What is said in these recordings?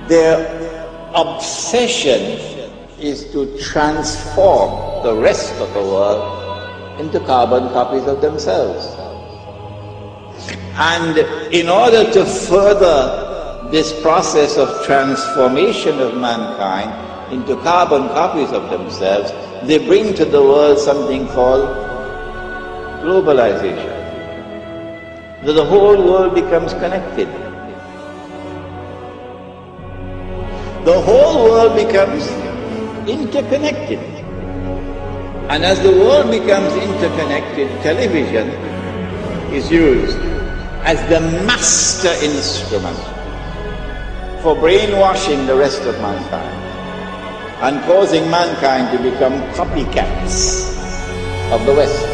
Their obsession is to transform the rest of the world into carbon copies of themselves. And in order to further this process of transformation of mankind into carbon copies of themselves, they bring to the world something called globalization. The whole world becomes connected. The whole world becomes interconnected. And as the world becomes interconnected, television is used as the master instrument for brainwashing the rest of mankind and causing mankind to become copycats of the West.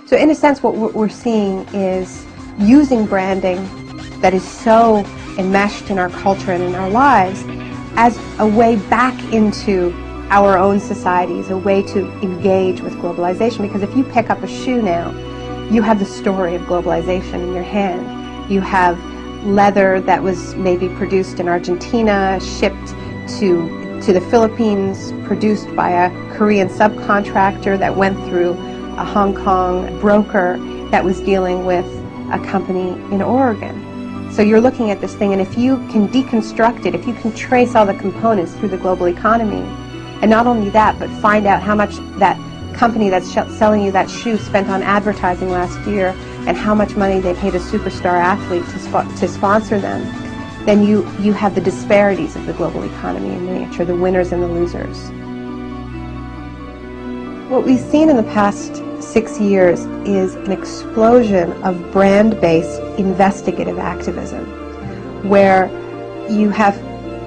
So in a sense, what we're seeing is using branding that is so enmeshed in our culture and in our lives as a way back into our own societies, a way to engage with globalization. Because if you pick up a shoe now, you have the story of globalization in your hand. You have leather that was maybe produced in Argentina, shipped to the Philippines, produced by a Korean subcontractor that went through a Hong Kong broker that was dealing with a company in Oregon. So you're looking at this thing, and if you can deconstruct it, if you can trace all the components through the global economy, and not only that, but find out how much that company that's selling you that shoe spent on advertising last year, and how much money they paid a superstar athlete to sponsor them, then you have the disparities of the global economy in miniature, the winners and the losers. What we've seen in the past 6 years is an explosion of brand-based investigative activism, where you have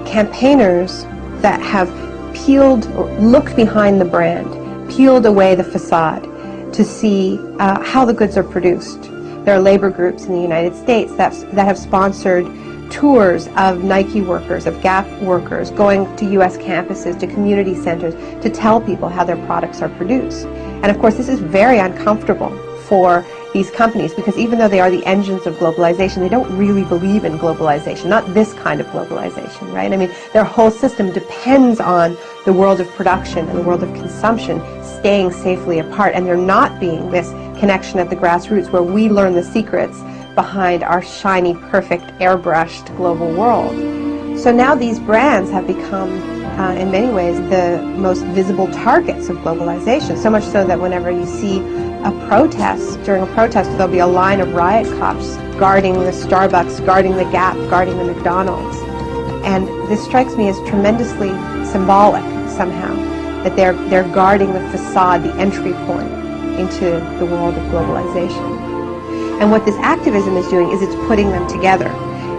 campaigners that have peeled or looked behind the brand, peeled away the facade to see how the goods are produced. There are labor groups in the United States that have sponsored tours of Nike workers, of Gap workers, going to U.S. campuses, to community centers, to tell people how their products are produced. And of course, this is very uncomfortable for these companies, because even though they are the engines of globalization, they don't really believe in globalization, not this kind of globalization, right? I mean, their whole system depends on the world of production and the world of consumption staying safely apart, and there not being this connection at the grassroots where we learn the secrets behind our shiny, perfect, airbrushed global world. So now these brands have become, in many ways, the most visible targets of globalization, so much so that whenever you see a protest, during a protest, there'll be a line of riot cops guarding the Starbucks, guarding the Gap, guarding the McDonald's. And this strikes me as tremendously symbolic, somehow, that they're guarding the facade, the entry point into the world of globalization. And what this activism is doing is it's putting them together.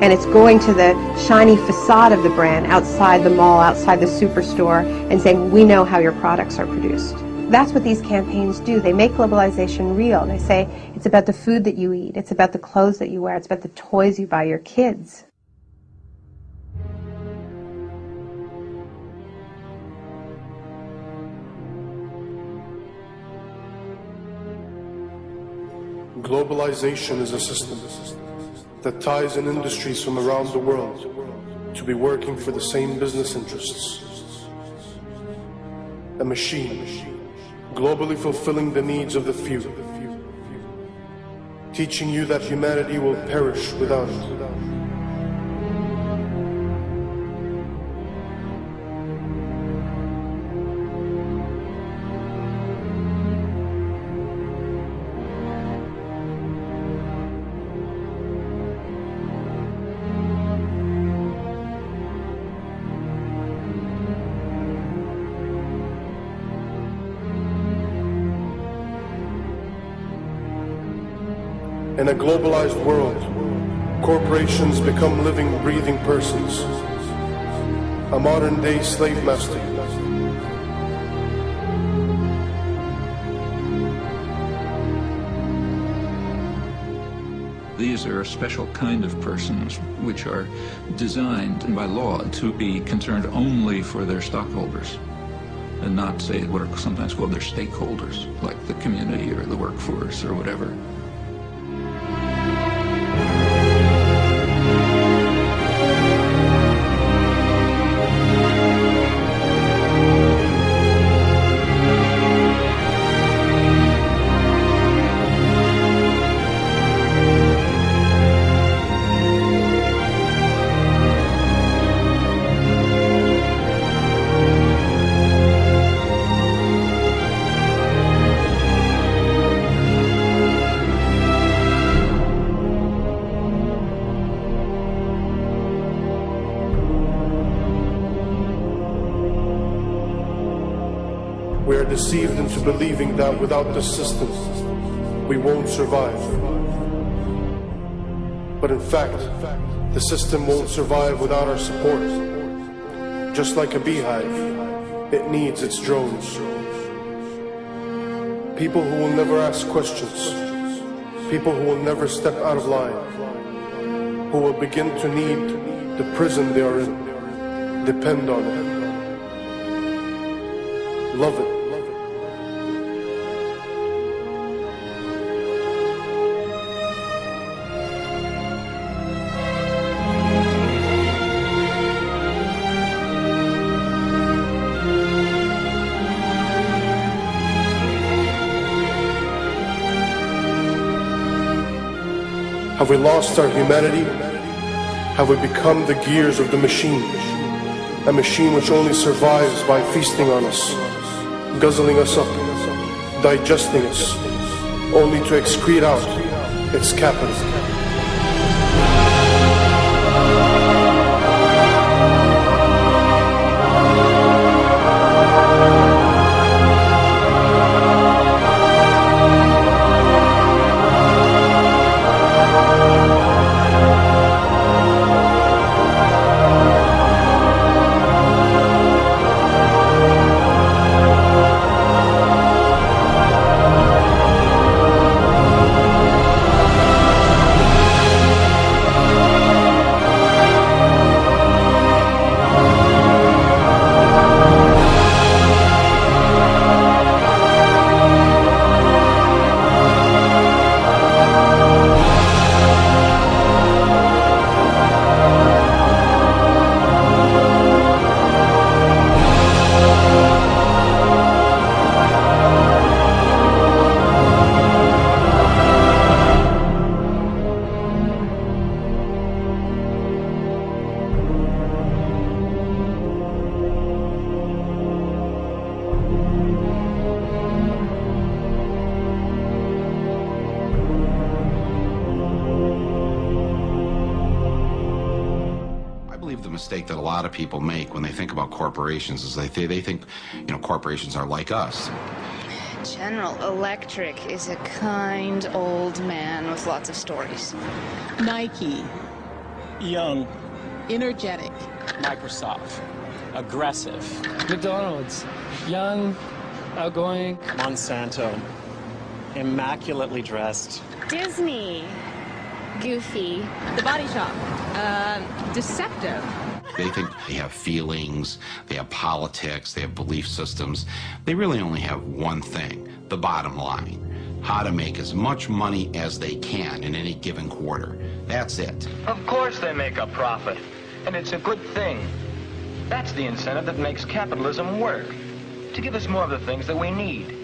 And it's going to the shiny facade of the brand outside the mall, outside the superstore, and saying, we know how your products are produced. That's what these campaigns do. They make globalization real. They say, it's about the food that you eat, it's about the clothes that you wear, it's about the toys you buy your kids. Globalization is a system that ties in industries from around the world to be working for the same business interests. A machine, globally fulfilling the needs of the few, teaching you that humanity will perish without it. In a globalized world, corporations become living, breathing persons, a modern-day slave master. These are a special kind of persons which are designed by law to be concerned only for their stockholders. and not say what are sometimes called their stakeholders, like the community or the workforce or whatever. We are deceived into believing that without the system, we won't survive. But in fact, the system won't survive without our support. Just like a beehive, it needs its drones. People who will never ask questions, people who will never step out of line, who will begin to need the prison they are in, depend on it, love it. Have we lost our humanity? Have we become the gears of the machine? A machine which only survives by feasting on us, guzzling us up, digesting us, only to excrete out its capital. The mistake that a lot of people make when they think about corporations is they think, corporations are like us. General Electric is a kind old man with lots of stories. Nike. Young. Energetic. Microsoft. Aggressive. McDonald's. Young, outgoing. Monsanto. Immaculately dressed. Disney. Goofy. The Body Shop. Deceptive. They think they have feelings, they have politics, they have belief systems. They really only have one thing, the bottom line. How to make as much money as they can in any given quarter. That's it. Of course they make a profit, and it's a good thing. That's the incentive that makes capitalism work, to give us more of the things that we need.